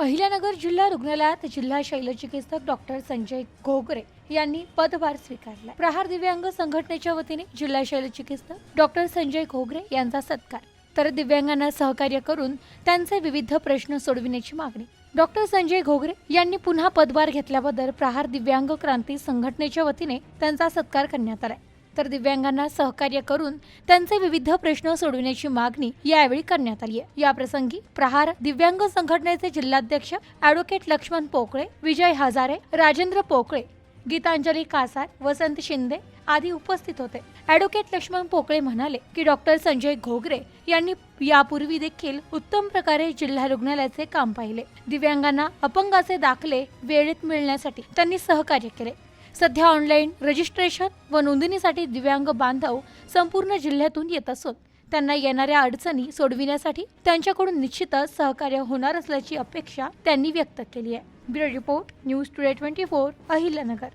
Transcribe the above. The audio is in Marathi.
अहिल्यानगर जिल्हा रुग्णालयात जिल्हा शल्यचिकित्सक डॉक्टर संजय घोगरे यांनी पदभार स्वीकारला। प्रहार दिव्यांग संघटनेच्या वतीने जिल्हा शल्यचिकित्सक डॉक्टर संजय घोगरे यांचा सत्कार, तर दिव्यांगांना सहकार्य करून त्यांचे विविध प्रश्न सोडविण्याची मागणी। डॉक्टर संजय घोगरे यांनी पुन्हा पदभार घेतल्याबद्दल प्रहार दिव्यांग क्रांती संघटनेच्या वतीने त्यांचा सत्कार करण्यात आला, तर दिव्यांगांना सहकार्य करून त्यांचे विविध प्रश्न सोडविण्याची मागणी यावेळी करण्यात आली आहे। या प्रसंगी प्रहार दिव्यांग संघटनेचे जिल्हाध्यक्ष ॲडव्होकेट लक्ष्मण पोकळे, विजय हजारे, राजेंद्र पोकळे, गीतांजली कासार, वसंत शिंदे आदी उपस्थित होते। ॲडव्होकेट लक्ष्मण पोकळे म्हणाले की डॉक्टर संजय घोगरे यांनी यापूर्वी देखील उत्तम प्रकारे जिल्हा रुग्णालयाचे काम पाहिले। दिव्यांगांना अपंगाचे दाखले वेळेत मिळण्यासाठी त्यांनी सहकार्य केले। सध्या ऑनलाईन रजिस्ट्रेशन व नोंदणीसाठी दिव्यांग बांधव संपूर्ण जिल्ह्यातून येत असून त्यांना येणाऱ्या अडचणी सोडविण्यासाठी त्यांच्याकडून निश्चितच सहकार्य होणार असल्याची अपेक्षा त्यांनी व्यक्त केली आहे। Bureau report, news today 24, Ahilyanagar.